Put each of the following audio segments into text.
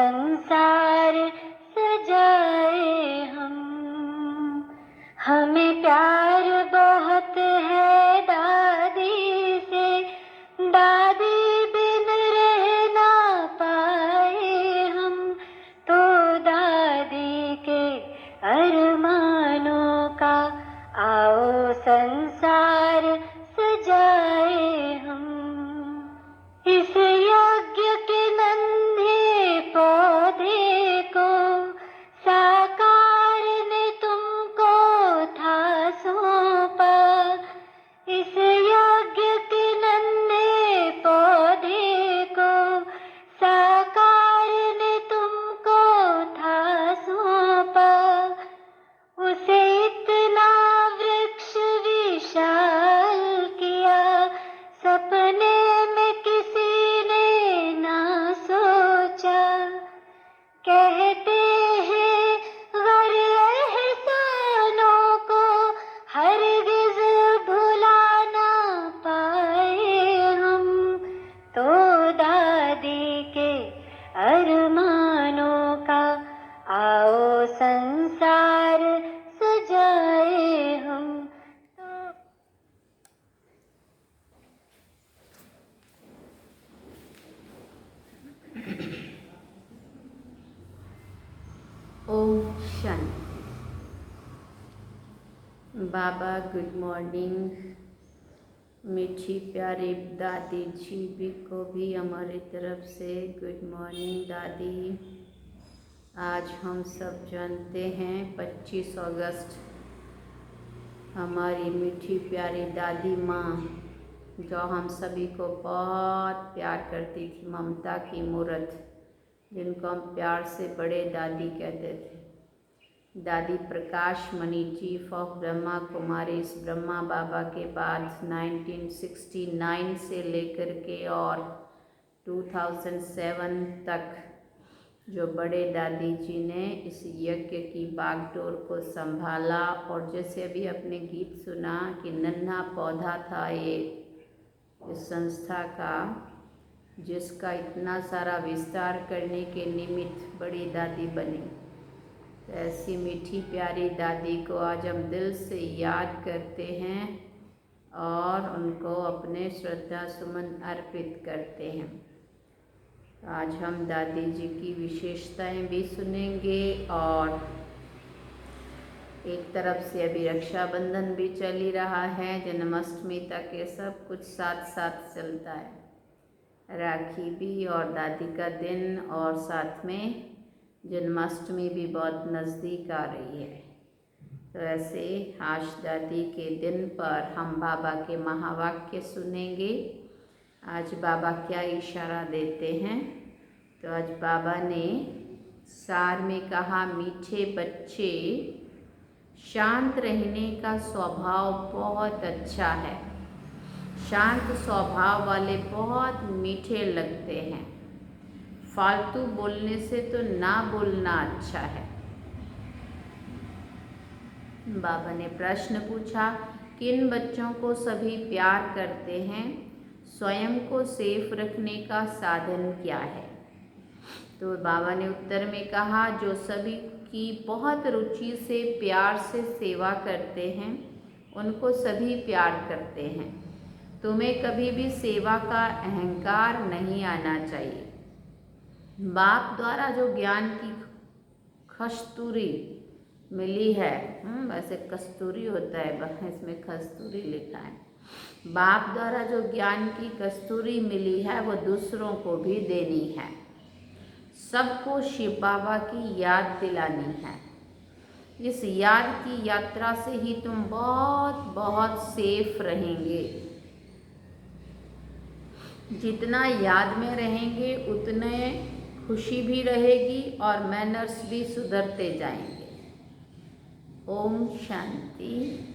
संसार सजाए हम। हमें प्यार बहुत है दादी से, दादी बिन रह ना पाए हम। तो दादी के अरमानों का आओ संसार सजाए हम। इस यज्ञ के नन्हे पौधे को साकार ने तुमको था सौंपा। इस यज्ञ के नन्हे पौधे को साकार ने तुमको था सौंपा। उसे इतना वृक्ष विशाल किया, सपने में किसी ने ना सोचा। कहते हैं गर एहसानों को हरगिज भुला ना पाए हम। तो दादी के अरमानों का आओ संसार सजाए हम। ओम शांति। बाबा गुड मॉर्निंग। मीठी प्यारी दादी जी भी को भी हमारी तरफ से गुड मॉर्निंग दादी। आज हम सब जानते हैं 25 अगस्त हमारी मीठी प्यारी दादी माँ, जो हम सभी को बहुत प्यार करती थी, ममता की मूर्त, जिनको हम प्यार से बड़े दादी कहते थे। दादी प्रकाश मणि चीफ ऑफ ब्रह्मा कुमारीज ब्रह्मा बाबा के बाद 1969 से लेकर के और 2007 तक जो बड़े दादी जी ने इस यज्ञ की बागडोर को संभाला। और जैसे अभी अपने गीत सुना कि नन्हा पौधा था ये इस संस्था का, जिसका इतना सारा विस्तार करने के निमित्त बड़ी दादी बनी। तो ऐसी मीठी प्यारी दादी को आज हम दिल से याद करते हैं और उनको अपने श्रद्धा सुमन अर्पित करते हैं। आज हम दादी जी की विशेषताएं भी सुनेंगे और एक तरफ से अभी रक्षाबंधन भी चल ही रहा है, जन्माष्टमी तक ये सब कुछ साथ साथ चलता है। राखी भी और दादी का दिन और साथ में जन्माष्टमी भी बहुत नज़दीक आ रही है। तो ऐसे आज दादी के दिन पर हम बाबा के महावाक्य सुनेंगे। आज बाबा क्या इशारा देते हैं। तो आज बाबा ने सार में कहा, मीठे बच्चे, शांत रहने का स्वभाव बहुत अच्छा है। शांत स्वभाव वाले बहुत मीठे लगते हैं। फालतू बोलने से तो ना बोलना अच्छा है। बाबा ने प्रश्न पूछा, किन बच्चों को सभी प्यार करते हैं? स्वयं को सेफ रखने का साधन क्या है? तो बाबा ने उत्तर में कहा, जो सभी की बहुत रुचि से प्यार से सेवा करते हैं उनको सभी प्यार करते हैं। तुम्हें कभी भी सेवा का अहंकार नहीं आना चाहिए। बाप द्वारा जो ज्ञान की कस्तूरी मिली है, वैसे कस्तूरी होता है, इसमें कस्तूरी लिखा है। बाप द्वारा जो ज्ञान की कस्तूरी मिली है वो दूसरों को भी देनी है। सबको शिव बाबा की याद दिलानी है। इस याद की यात्रा से ही तुम बहुत बहुत सेफ रहेंगे। जितना याद में रहेंगे उतने खुशी भी रहेगी और मैनर्स भी सुधरते जाएंगे। ओम शांति।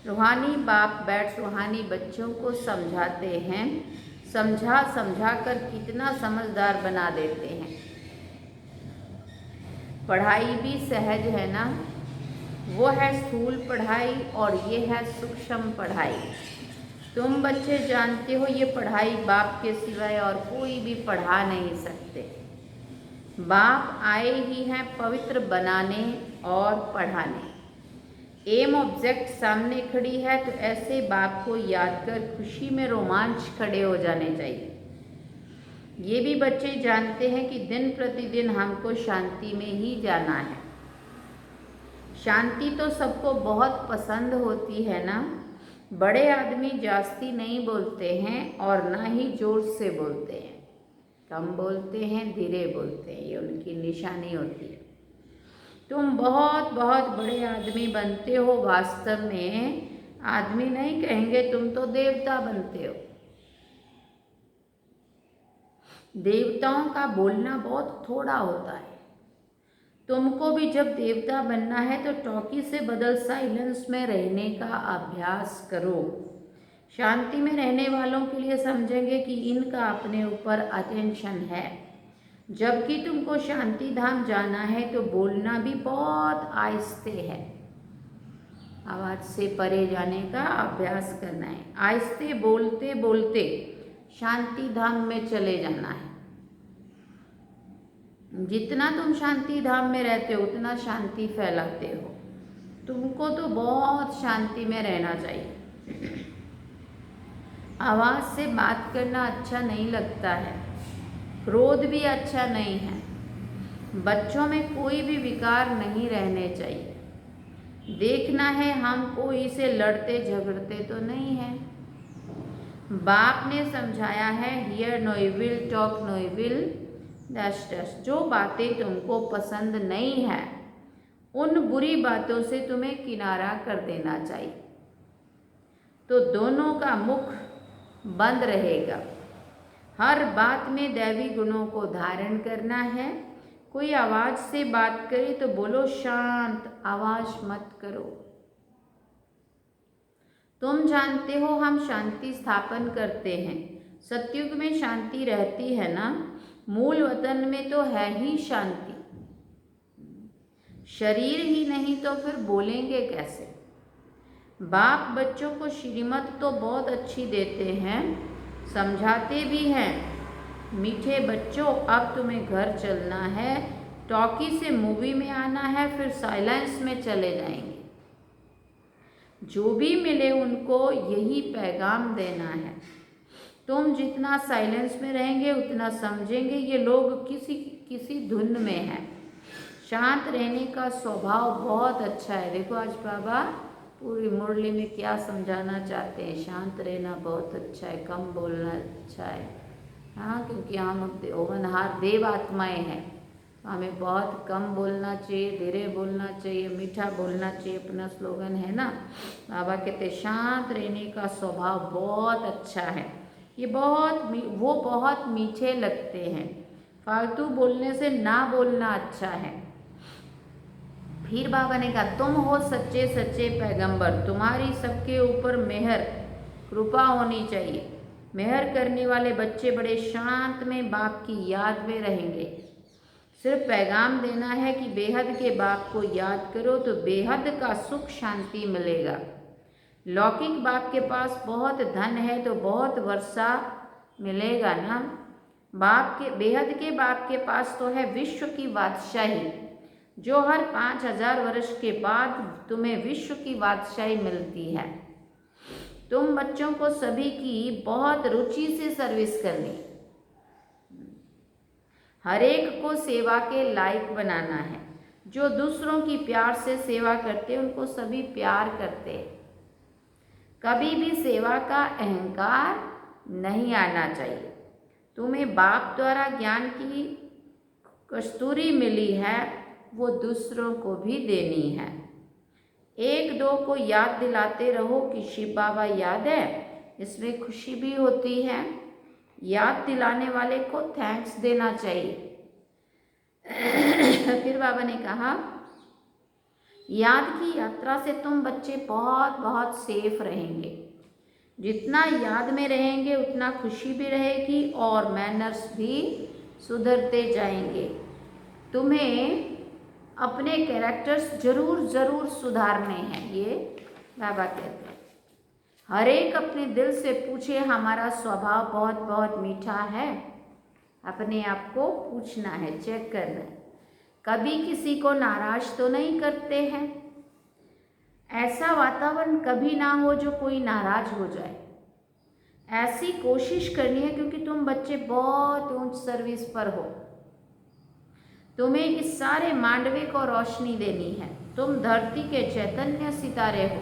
रूहानी बाप बैठ रूहानी बच्चों को समझाते हैं, समझा समझा कर कितना समझदार बना देते हैं। पढ़ाई भी सहज है ना, वो है स्थूल पढ़ाई और ये है सूक्ष्म पढ़ाई। तुम बच्चे जानते हो ये पढ़ाई बाप के सिवाय और कोई भी पढ़ा नहीं सकते। बाप आए ही हैं पवित्र बनाने और पढ़ाने। एम ऑब्जेक्ट सामने खड़ी है तो ऐसे बाप को याद कर खुशी में रोमांच खड़े हो जाने चाहिए। ये भी बच्चे जानते हैं कि दिन प्रतिदिन हमको शांति में ही जाना है। शांति तो सबको बहुत पसंद होती है ना। बड़े आदमी जास्ती नहीं बोलते हैं और ना ही जोर से बोलते हैं, कम बोलते हैं, धीरे बोलते हैं, ये उनकी निशानी होती है। तुम बहुत बहुत बड़े आदमी बनते हो, वास्तव में आदमी नहीं कहेंगे, तुम तो देवता बनते हो। देवताओं का बोलना बहुत थोड़ा होता है। तुमको भी जब देवता बनना है तो टॉकी से बदल साइलेंस में रहने का अभ्यास करो। शांति में रहने वालों के लिए समझेंगे कि इनका अपने ऊपर अटेंशन है। जबकि तुमको शांति धाम जाना है तो बोलना भी बहुत आहिस्ते है। आवाज़ से परे जाने का अभ्यास करना है। आहिस्ते बोलते बोलते शांति धाम में चले जाना है। जितना तुम शांति धाम में रहते हो उतना शांति फैलाते हो। तुमको तो बहुत शांति में रहना चाहिए। आवाज़ से बात करना अच्छा नहीं लगता है, क्रोध भी अच्छा नहीं है। बच्चों में कोई भी विकार नहीं रहने चाहिए। देखना है हम कोई से लड़ते झगड़ते तो नहीं है। बाप ने समझाया है, hear no evil, talk no evil, dash dash. जो बातें तुमको पसंद नहीं है उन बुरी बातों से तुम्हें किनारा कर देना चाहिए, तो दोनों का मुख बंद रहेगा। हर बात में दैवी गुणों को धारण करना है। कोई आवाज़ से बात करे तो बोलो शांत, आवाज़ मत करो। तुम जानते हो हम शांति स्थापन करते हैं। सतयुग में शांति रहती है ना, मूल वतन में तो है ही शांति। शरीर ही नहीं तो फिर बोलेंगे कैसे। बाप बच्चों को श्रीमत तो बहुत अच्छी देते हैं, समझाते भी हैं, मीठे बच्चों अब तुम्हें घर चलना है, टॉकी से मूवी में आना है, फिर साइलेंस में चले जाएंगे। जो भी मिले उनको यही पैगाम देना है। तुम जितना साइलेंस में रहेंगे उतना समझेंगे ये लोग किसी धुन में है। शांत रहने का स्वभाव बहुत अच्छा है। देखो आज बाबा पूरी मुरली में क्या समझाना चाहते हैं। शांत रहना बहुत अच्छा है, कम बोलना अच्छा है। हाँ, क्योंकि हम होनहार देव आत्माएँ हैं, हमें बहुत कम बोलना चाहिए, धीरे बोलना चाहिए, मीठा बोलना चाहिए। अपना स्लोगन है ना, बाबा कहते शांत रहने का स्वभाव बहुत अच्छा है। ये वो बहुत मीठे लगते हैं। फालतू बोलने से ना बोलना अच्छा है। फिर बाबा ने कहा तुम हो सच्चे सच्चे पैगंबर, तुम्हारी सबके ऊपर मेहर कृपा होनी चाहिए। मेहर करने वाले बच्चे बड़े शांत में बाप की याद में रहेंगे। सिर्फ पैगाम देना है कि बेहद के बाप को याद करो तो बेहद का सुख शांति मिलेगा। लौकिक बाप के पास बहुत धन है तो बहुत वर्षा मिलेगा ना। बेहद के बाप के पास तो है विश्व की बादशाही, जो हर 5000 वर्ष के बाद तुम्हें विश्व की बादशाही मिलती है। तुम बच्चों को सभी की बहुत रुचि से सर्विस करनी, हर एक को सेवा के लायक बनाना है। जो दूसरों की प्यार से सेवा करते उनको सभी प्यार करते। कभी भी सेवा का अहंकार नहीं आना चाहिए। तुम्हें बाप द्वारा ज्ञान की कस्तूरी मिली है, वो दूसरों को भी देनी है। एक दो को याद दिलाते रहो कि शिव बाबा याद है, इसमें खुशी भी होती है। याद दिलाने वाले को थैंक्स देना चाहिए। फिर बाबा ने कहा याद की यात्रा से तुम बच्चे बहुत बहुत सेफ रहेंगे। जितना याद में रहेंगे उतना खुशी भी रहेगी और मैनर्स भी सुधरते जाएंगे। तुम्हें अपने कैरेक्टर्स ज़रूर सुधारने हैं, ये बाबा कहते हैं। हर एक अपने दिल से पूछे हमारा स्वभाव बहुत बहुत मीठा है, अपने आप को पूछना है, चेक करना है। कभी किसी को नाराज तो नहीं करते हैं? ऐसा वातावरण कभी ना हो जो कोई नाराज हो जाए। ऐसी कोशिश करनी है, क्योंकि तुम बच्चे बहुत उच्च सर्विस पर हो। तुम्हें इस सारे मांडवे को रोशनी देनी है। तुम धरती के चैतन्य सितारे हो।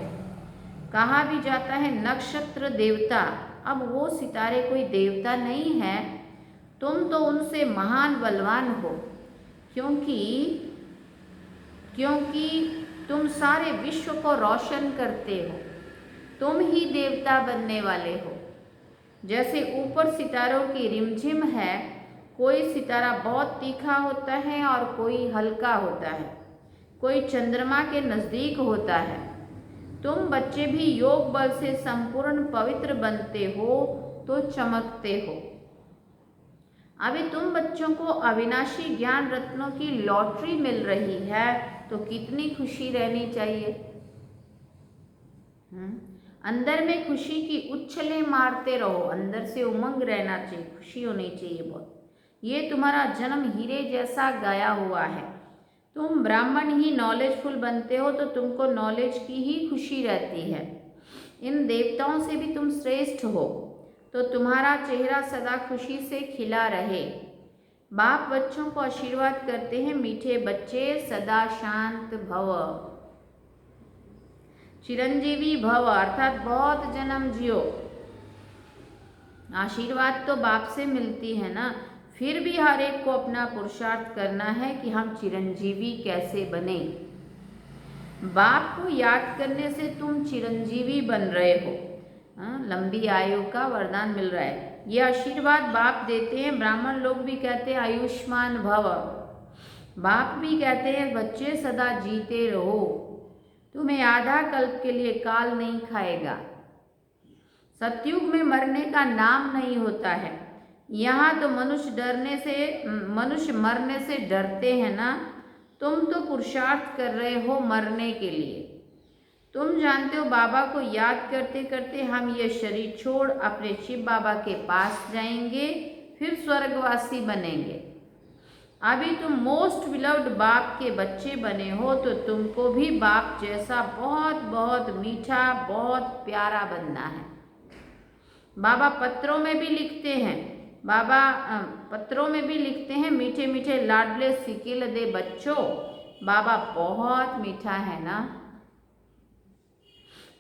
कहा भी जाता है नक्षत्र देवता, अब वो सितारे कोई देवता नहीं है, तुम तो उनसे महान बलवान हो, क्योंकि तुम सारे विश्व को रोशन करते हो। तुम ही देवता बनने वाले हो। जैसे ऊपर सितारों की रिमझिम है, कोई सितारा बहुत तीखा होता है और कोई हल्का होता है, कोई चंद्रमा के नज़दीक होता है। तुम बच्चे भी योग बल से संपूर्ण पवित्र बनते हो तो चमकते हो। अभी तुम बच्चों को अविनाशी ज्ञान रत्नों की लॉटरी मिल रही है, तो कितनी खुशी रहनी चाहिए। अंदर में खुशी की उछलें मारते रहो, अंदर से उमंग रहना चाहिए, खुशी होनी चाहिए बहुत। ये तुम्हारा जन्म हीरे जैसा गया हुआ है। तुम ब्राह्मण ही नॉलेजफुल बनते हो तो तुमको नॉलेज की ही खुशी रहती है। इन देवताओं से भी तुम श्रेष्ठ हो, तो तुम्हारा चेहरा सदा खुशी से खिला रहे। बाप बच्चों को आशीर्वाद करते हैं, मीठे बच्चे सदा शांत भव, चिरंजीवी भव, अर्थात बहुत जन्म जियो। आशीर्वाद तो बाप से मिलती है ना, फिर भी हर एक को अपना पुरुषार्थ करना है कि हम चिरंजीवी कैसे बने। बाप को याद करने से तुम चिरंजीवी बन रहे हो। लंबी आयु का वरदान मिल रहा है, ये आशीर्वाद बाप देते हैं। ब्राह्मण लोग भी कहते हैं आयुष्मान भव। बाप भी कहते हैं बच्चे सदा जीते रहो, तुम्हें आधा कल्प के लिए काल नहीं खाएगा। सतयुग में मरने का नाम नहीं होता है। यहाँ तो मनुष्य मरने से डरते हैं ना, तुम तो पुरुषार्थ कर रहे हो मरने के लिए। तुम जानते हो बाबा को याद करते करते हम ये शरीर छोड़ अपने शिव बाबा के पास जाएंगे, फिर स्वर्गवासी बनेंगे। अभी तुम मोस्ट बिलव्ड बाप के बच्चे बने हो, तो तुमको भी बाप जैसा बहुत बहुत मीठा, बहुत प्यारा बनना है। बाबा पत्रों में भी लिखते हैं, मीठे मीठे लाडले सिकिल दे बच्चों, बाबा बहुत मीठा है ना।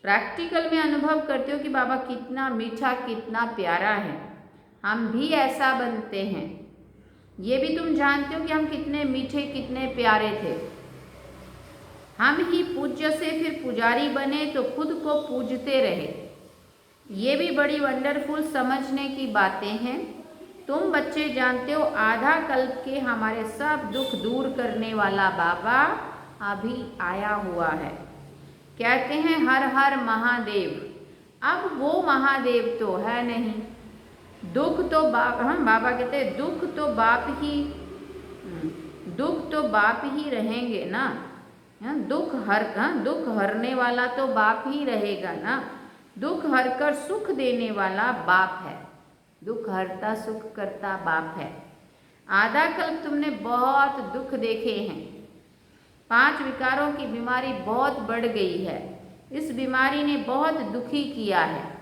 प्रैक्टिकल में अनुभव करते हो कि बाबा कितना मीठा, कितना प्यारा है। हम भी ऐसा बनते हैं। ये भी तुम जानते हो कि हम कितने मीठे, कितने प्यारे थे। हम ही पूज्य से फिर पुजारी बने तो खुद को पूजते रहे। ये भी बड़ी वंडरफुल समझने की बातें हैं। तुम बच्चे जानते हो आधा कल्प के हमारे सब दुख दूर करने वाला बाबा अभी आया हुआ है। कहते हैं हर हर महादेव। अब वो महादेव तो है नहीं, दुख तो बाबा कहते हैं दुख तो बाप ही रहेंगे ना। दुख हरने वाला तो बाप ही रहेगा ना। दुख हरकर सुख देने वाला बाप है। दुख हरता सुख करता बाप है। आधा कल्प तुमने बहुत दुख देखे हैं। 5 विकारों की बीमारी बहुत बढ़ गई है। इस बीमारी ने बहुत दुखी किया है।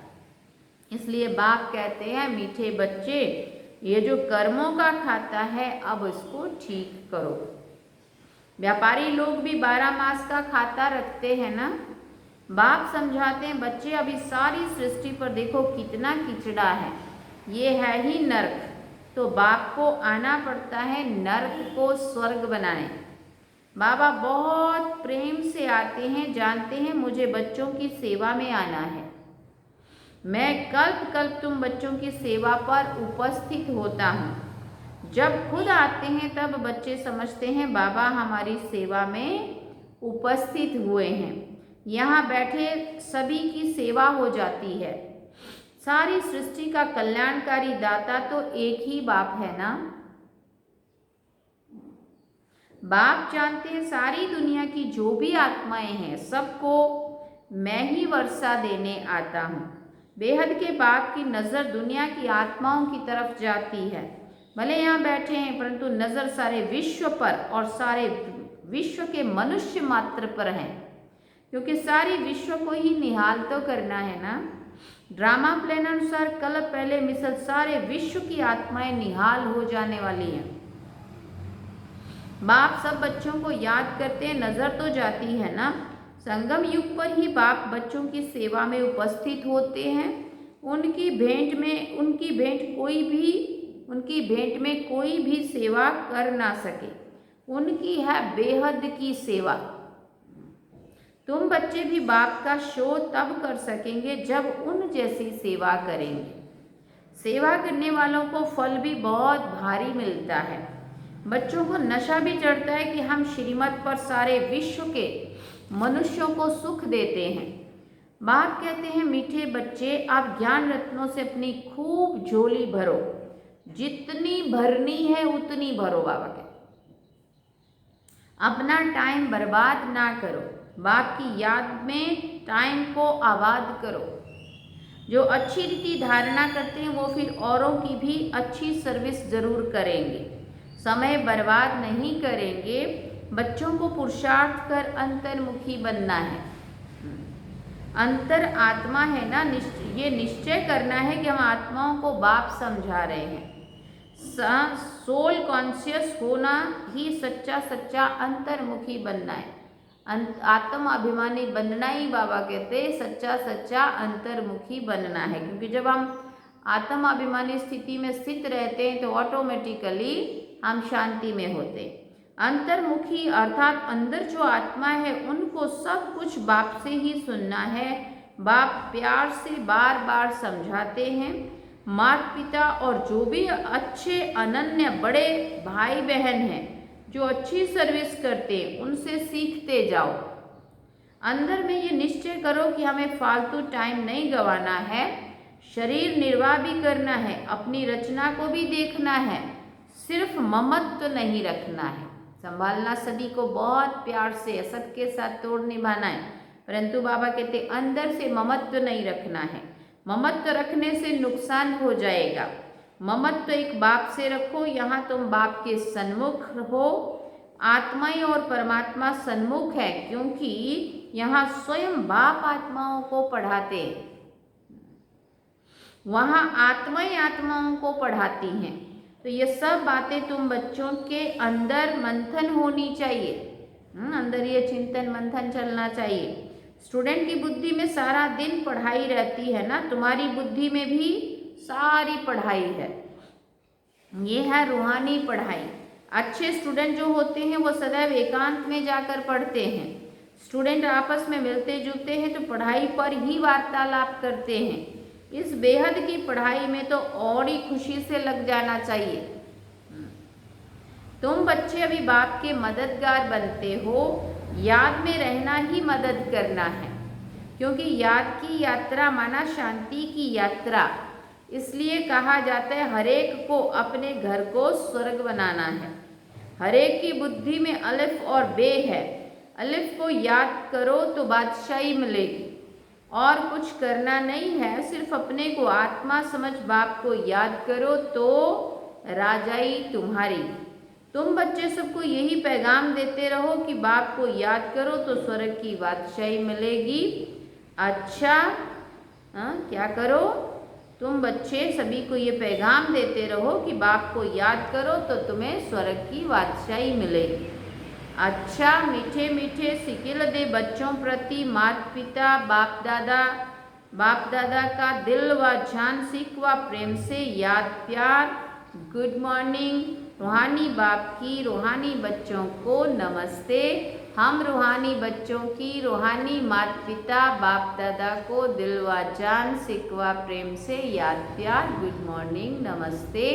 इसलिए बाप कहते हैं मीठे बच्चे, ये जो कर्मों का खाता है अब इसको ठीक करो। व्यापारी लोग भी 12 मास का खाता रखते हैं ना। बाप समझाते हैं बच्चे अभी सारी सृष्टि पर देखो कितना किचड़ा है, ये है ही नर्क। तो बाप को आना पड़ता है नर्क को स्वर्ग बनाने। बाबा बहुत प्रेम से आते हैं, जानते हैं मुझे बच्चों की सेवा में आना है। मैं कल्प कल्प तुम बच्चों की सेवा पर उपस्थित होता हूँ। जब खुद आते हैं तब बच्चे समझते हैं बाबा हमारी सेवा में उपस्थित हुए हैं। यहाँ बैठे सभी की सेवा हो जाती है। सारी सृष्टि का कल्याणकारी दाता तो एक ही बाप है ना। बाप जानते हैं सारी दुनिया की जो भी आत्माएं हैं सबको मैं ही वर्षा देने आता हूँ। बेहद के बाप की नज़र दुनिया की आत्माओं की तरफ जाती है। भले यहाँ बैठे हैं परंतु नज़र सारे विश्व पर और सारे विश्व के मनुष्य मात्र पर है, क्योंकि सारी विश्व को ही निहाल तो करना है ना। ड्रामा प्लान अनुसार कल पहले मिसल सारे विश्व की आत्माएं निहाल हो जाने वाली हैं। बाप सब बच्चों को याद करते हैं, नजर तो जाती है ना। संगम युग पर ही बाप बच्चों की सेवा में उपस्थित होते हैं। उनकी भेंट में कोई भी सेवा कर ना सके, उनकी है बेहद की सेवा। तुम बच्चे भी बाप का शो तब कर सकेंगे जब उन जैसी सेवा करेंगे। सेवा करने वालों को फल भी बहुत भारी मिलता है। बच्चों को नशा भी चढ़ता है कि हम श्रीमत पर सारे विश्व के मनुष्यों को सुख देते हैं। बाप कहते हैं, मीठे बच्चे आप ज्ञान रत्नों से अपनी खूब झोली भरो, जितनी भरनी है उतनी भरो। बाबा कहते अपना टाइम बर्बाद ना करो, बाप की याद में टाइम को आबाद करो। जो अच्छी रीति धारणा करते हैं वो फिर औरों की भी अच्छी सर्विस जरूर करेंगे, समय बर्बाद नहीं करेंगे। बच्चों को पुरुषार्थ कर अंतर्मुखी बनना है। अंतर आत्मा है ना, ये निश्चय करना है कि हम आत्माओं को बाप समझा रहे हैं। सोल कॉन्शियस होना ही सच्चा अंतर्मुखी बनना है। आत्म अभिमानी बनना ही बाबा कहते सच्चा अंतर्मुखी बनना है। क्योंकि जब हम आत्म अभिमानी स्थिति में स्थित रहते हैं तो ऑटोमेटिकली हम शांति में होते हैं। अंतर्मुखी अर्थात अंदर जो आत्मा है उनको सब कुछ बाप से ही सुनना है। बाप प्यार से बार बार समझाते हैं। माता पिता और जो भी अच्छे अनन्य बड़े भाई बहन हैं जो अच्छी सर्विस करते हैं उनसे सीखते जाओ। अंदर में ये निश्चय करो कि हमें फालतू टाइम नहीं गंवाना है, शरीर निर्वाह भी करना है, अपनी रचना को भी देखना है, सिर्फ ममत्व नहीं रखना है। संभालना सभी को बहुत प्यार से सबके साथ तोड़ निभाना है, परंतु बाबा कहते अंदर से ममत्व नहीं रखना है। ममत्व रखने से नुकसान हो जाएगा। ममत्व एक बाप से रखो, यहाँ तुम बाप के सन्मुख हो। आत्माएं और परमात्मा सन्मुख है क्योंकि यहाँ स्वयं बाप आत्माओं को पढ़ाते हैं, वहाँ आत्माएं आत्माओं को पढ़ाती हैं। तो ये सब बातें तुम बच्चों के अंदर मंथन होनी चाहिए। अंदर ये चिंतन मंथन चलना चाहिए। स्टूडेंट की बुद्धि में सारा दिन पढ़ाई रहती है ना, तुम्हारी बुद्धि में भी सारी पढ़ाई है। ये है रूहानी पढ़ाई। अच्छे स्टूडेंट जो होते हैं वो सदैव एकांत में जाकर पढ़ते हैं। स्टूडेंट आपस में मिलते जुलते हैं तो पढ़ाई पर ही वार्तालाप करते हैं। इस बेहद की पढ़ाई में तो और ही खुशी से लग जाना चाहिए। तुम बच्चे अभी बाप के मददगार बनते हो। याद में रहना ही मदद करना है, क्योंकि याद की यात्रा माना शांति की यात्रा। इसलिए कहा जाता है हरेक को अपने घर को स्वर्ग बनाना है। हरेक की बुद्धि में अलिफ और बे है। अलिफ को याद करो तो बादशाही मिलेगी, और कुछ करना नहीं है, सिर्फ अपने को आत्मा समझ बाप को याद करो तो राजाई तुम्हारी। तुम बच्चे सबको यही पैगाम देते रहो कि बाप को याद करो तो स्वर्ग की बादशाही मिलेगी। अच्छा क्या करो? तुम बच्चे सभी को ये पैगाम देते रहो कि बाप को याद करो तो तुम्हें स्वर्ग की बादशाही मिलेगी। अच्छा मीठे मीठे सिकिल दे बच्चों प्रति माता पिता बाप दादा का दिल व जान सीख व प्रेम से याद प्यार। Good morning. रूहानी बाप की रूहानी बच्चों को नमस्ते। हम रूहानी बच्चों की रूहानी माता पिता बाप दादा को दिल व जान सीख व प्रेम से याद प्यार। गुड मॉर्निंग, नमस्ते,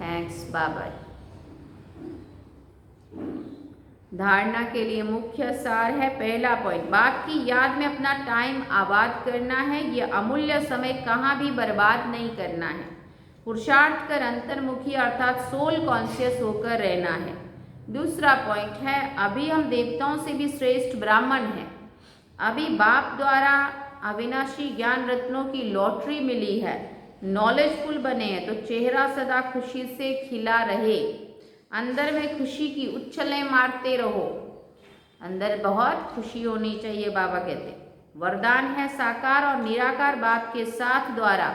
थैंक्स, बाबा। धारणा के लिए मुख्य सार है। पहला पॉइंट, बाप की याद में अपना टाइम आबाद करना है। यह अमूल्य समय कहाँ भी बर्बाद नहीं करना है। पुरुषार्थ कर अंतर्मुखी अर्थात सोल कॉन्शियस होकर रहना है। दूसरा पॉइंट है, अभी हम देवताओं से भी श्रेष्ठ ब्राह्मण हैं। अभी बाप द्वारा अविनाशी ज्ञान रत्नों की लॉटरी मिली है। नॉलेजफुल बने तो चेहरा सदा खुशी से खिला रहे, अंदर में खुशी की उछलें मारते रहो, अंदर बहुत खुशी होनी चाहिए। बाबा कहते वरदान है साकार और निराकार बाप के साथ द्वारा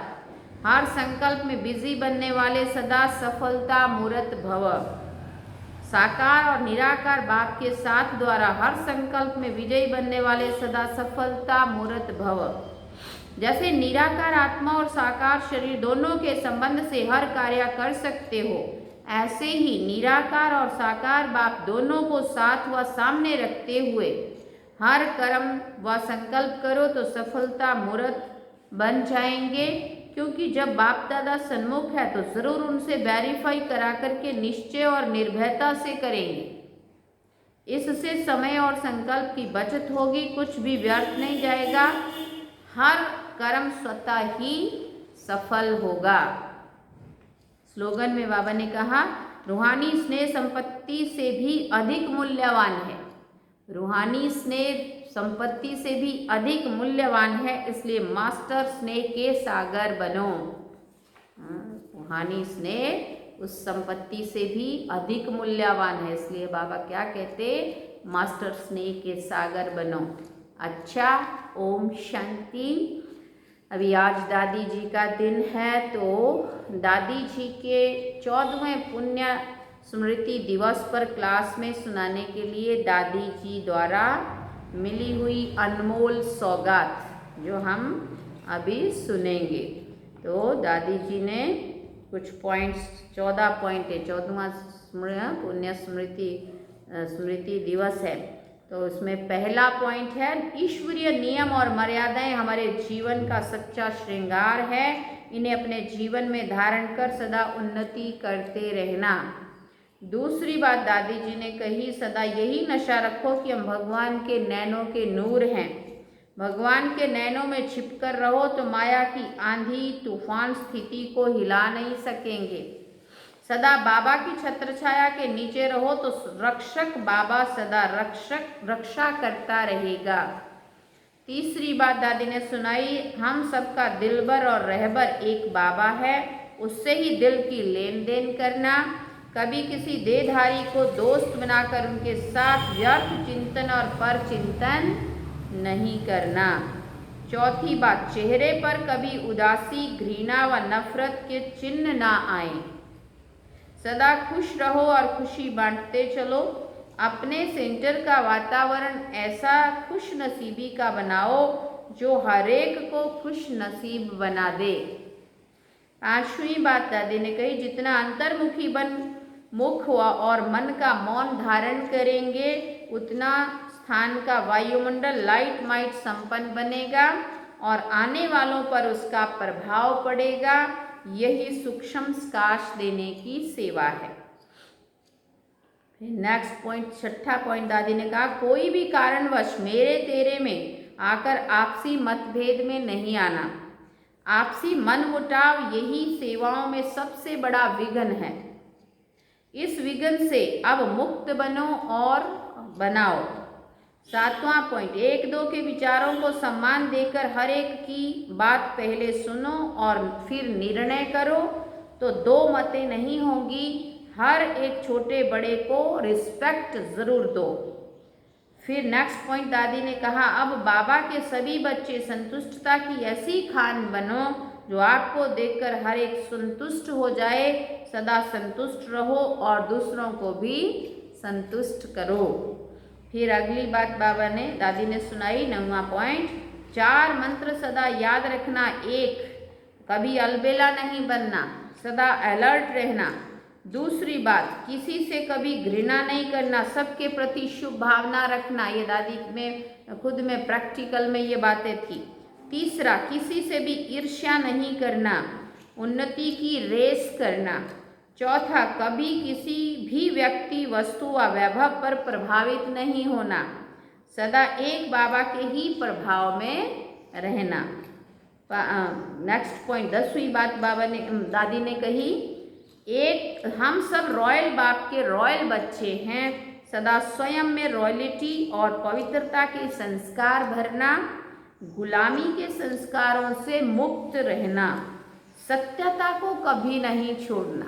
हर संकल्प में बिजी बनने वाले सदा सफलता मूर्त भव। साकार और निराकार बाप के साथ द्वारा हर संकल्प में विजयी बनने वाले सदा सफलता मूर्त भव। जैसे निराकार आत्मा और साकार शरीर दोनों के संबंध से हर कार्य कर सकते हो, ऐसे ही निराकार और साकार बाप दोनों को साथ व सामने रखते हुए हर कर्म व संकल्प करो तो सफलता मूर्त बन जाएंगे। क्योंकि जब बाप दादा सन्मुख है तो जरूर उनसे वेरीफाई करा करके निश्चय और निर्भयता से करेंगे। इससे समय और संकल्प की बचत होगी, कुछ भी व्यर्थ नहीं जाएगा, हर कर्म स्वतः ही सफल होगा। स्लोगन में बाबा ने कहा रूहानी स्नेह संपत्ति से भी अधिक मूल्यवान है। रूहानी स्नेह संपत्ति से भी अधिक मूल्यवान है, इसलिए मास्टर स्नेह के सागर बनो। रूहानी स्नेह उस संपत्ति से भी अधिक मूल्यवान है, इसलिए बाबा क्या कहते मास्टर स्नेह के सागर बनो। अच्छा, ओम शांति। अभी आज दादी जी का दिन है, तो दादी जी के 14वें पुण्य स्मृति दिवस पर क्लास में सुनाने के लिए दादी जी द्वारा मिली हुई अनमोल सौगात जो हम अभी सुनेंगे। तो दादी जी ने कुछ पॉइंट्स 14 पॉइंट है, 14वां पुण्य स्मृति दिवस है, तो उसमें पहला पॉइंट है ईश्वरीय नियम और मर्यादाएं हमारे जीवन का सच्चा श्रृंगार है, इन्हें अपने जीवन में धारण कर सदा उन्नति करते रहना। दूसरी बात दादी जी ने कही सदा यही नशा रखो कि हम भगवान के नैनों के नूर हैं। भगवान के नैनों में छिपकर रहो तो माया की आंधी तूफान स्थिति को हिला नहीं सकेंगे। सदा बाबा की छत्र छाया के नीचे रहो तो रक्षक बाबा सदा रक्षा करता रहेगा। तीसरी बात दादी ने सुनाई हम सबका दिलबर और रहबर एक बाबा है, उससे ही दिल की लेन देन करना। कभी किसी देहधारी को दोस्त बनाकर उनके साथ व्यर्थ चिंतन और पर चिंतन नहीं करना। चौथी बात चेहरे पर कभी उदासी घृणा व नफरत के चिन्ह ना आए। सदा खुश रहो और खुशी बांटते चलो। अपने सेंटर का वातावरण ऐसा खुश नसीबी का बनाओ जो हर एक को खुश नसीब बना दे। पांचवी बात दादी ने कही जितना अंतर्मुखी मुख और मन का मौन धारण करेंगे उतना स्थान का वायुमंडल लाइट माइट संपन्न बनेगा और आने वालों पर उसका प्रभाव पड़ेगा। यही सूक्ष्म स्काश देने की सेवा है। नेक्स्ट पॉइंट, छठा पॉइंट दादी ने कहा कोई भी कारणवश मेरे तेरे में आकर आपसी मतभेद में नहीं आना। आपसी मनमुटाव यही सेवाओं में सबसे बड़ा विघ्न है। इस विघ्न से अब मुक्त बनो और बनाओ। सातवां पॉइंट, एक दो के विचारों को सम्मान देकर हर एक की बात पहले सुनो और फिर निर्णय करो तो दो मतें नहीं होंगी। हर एक छोटे बड़े को रिस्पेक्ट जरूर दो। फिर नेक्स्ट पॉइंट दादी ने कहा अब बाबा के सभी बच्चे संतुष्टता की ऐसी खान बनो जो आपको देखकर हर एक संतुष्ट हो जाए। सदा संतुष्ट रहो और दूसरों को भी संतुष्ट करो। फिर अगली बात बाबा ने दादी ने सुनाई 9वां पॉइंट, 4 मंत्र सदा याद रखना। 1, कभी अलबेला नहीं बनना, सदा अलर्ट रहना। दूसरी बात, किसी से कभी घृणा नहीं करना, सबके प्रति शुभ भावना रखना। ये दादी में खुद में प्रैक्टिकल में ये बातें थी। तीसरा, किसी से भी ईर्ष्या नहीं करना, उन्नति की रेस करना। चौथा, कभी किसी भी व्यक्ति वस्तु व वैभव पर प्रभावित नहीं होना, सदा एक बाबा के ही प्रभाव में रहना। नेक्स्ट पॉइंट, 10वीं बात दादी ने कही, एक हम सब रॉयल बाप के रॉयल बच्चे हैं। सदा स्वयं में रॉयलिटी और पवित्रता के संस्कार भरना, गुलामी के संस्कारों से मुक्त रहना, सत्यता को कभी नहीं छोड़ना।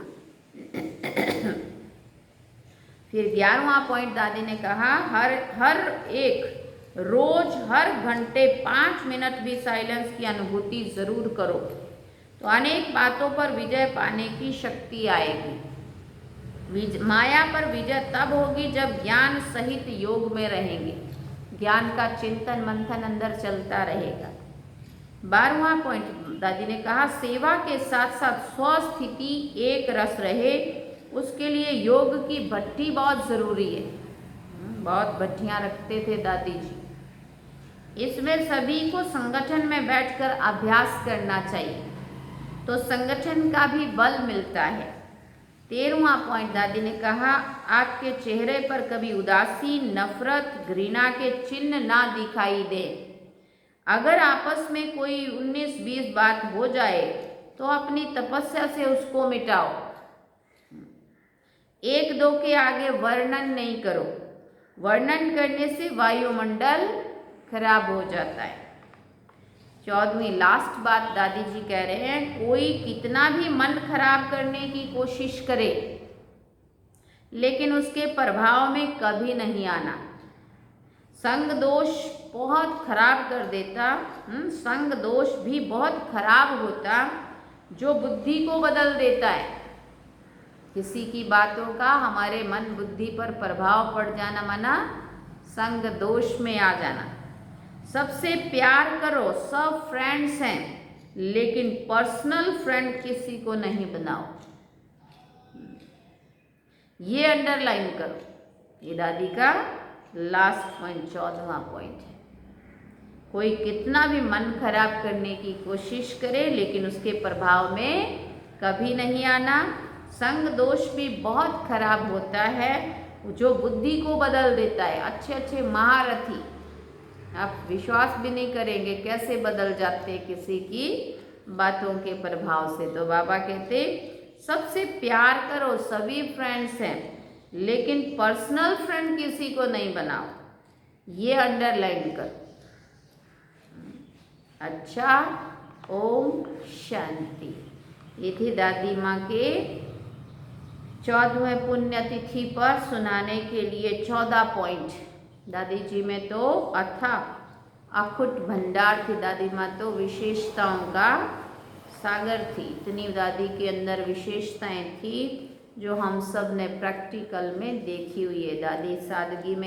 फिर 11वां पॉइंट दादी ने कहा, हर एक रोज हर घंटे 5 मिनट भी साइलेंस की अनुभूति जरूर करो, तो अनेक बातों पर विजय पाने की शक्ति आएगी। माया पर विजय तब होगी जब ज्ञान सहित योग में रहेंगे। ज्ञान का चिंतन मंथन अंदर चलता रहेगा। 12वां पॉइंट दादी ने कहा, सेवा के साथ साथ स्वस्थिति एक रस रहे, उसके लिए योग की भट्ठी बहुत ज़रूरी है। बहुत भट्टियाँ रखते थे दादी जी। इसमें सभी को संगठन में बैठकर अभ्यास करना चाहिए, तो संगठन का भी बल मिलता है। 13वां पॉइंट दादी ने कहा, आपके चेहरे पर कभी उदासी, नफरत, घृणा के चिन्ह ना दिखाई दे। अगर आपस में कोई 19-20 बात हो जाए तो अपनी तपस्या से उसको मिटाओ। 1-2 के आगे वर्णन नहीं करो। वर्णन करने से वायुमंडल खराब हो जाता है। 14वीं लास्ट बात दादी जी कह रहे हैं, कोई कितना भी मन खराब करने की कोशिश करे, लेकिन उसके प्रभाव में कभी नहीं आना। संग दोष बहुत खराब कर देता। संग दोष भी बहुत खराब होता जो बुद्धि को बदल देता है। किसी की बातों का हमारे मन बुद्धि पर प्रभाव पड़ जाना माना संग दोष में आ जाना। सबसे प्यार करो, सब फ्रेंड्स हैं, लेकिन पर्सनल फ्रेंड किसी को नहीं बनाओ। ये अंडरलाइन करो। ये दादी का लास्ट पॉइंट 14वां पॉइंट है। कोई कितना भी मन खराब करने की कोशिश करे, लेकिन उसके प्रभाव में कभी नहीं आना। संग दोष भी बहुत खराब होता है, जो बुद्धि को बदल देता है। अच्छे अच्छे महारथी, आप विश्वास भी नहीं करेंगे कैसे बदल जाते किसी की बातों के प्रभाव से। तो बाबा कहते, सबसे प्यार करो, सभी फ्रेंड्स हैं, लेकिन पर्सनल फ्रेंड किसी को नहीं बनाओ। ये अंडरलाइन करो। अच्छा, ओम शांति। ये थी दादी माँ के 14वें पुण्यतिथि पर सुनाने के लिए 14 पॉइंट। दादी जी में तो अखुट भंडार थी। दादी माँ तो विशेषताओं का सागर थी। इतनी दादी के अंदर विशेषताएं थी जो हम सब ने प्रैक्टिकल में देखी हुई है। दादी सादगी में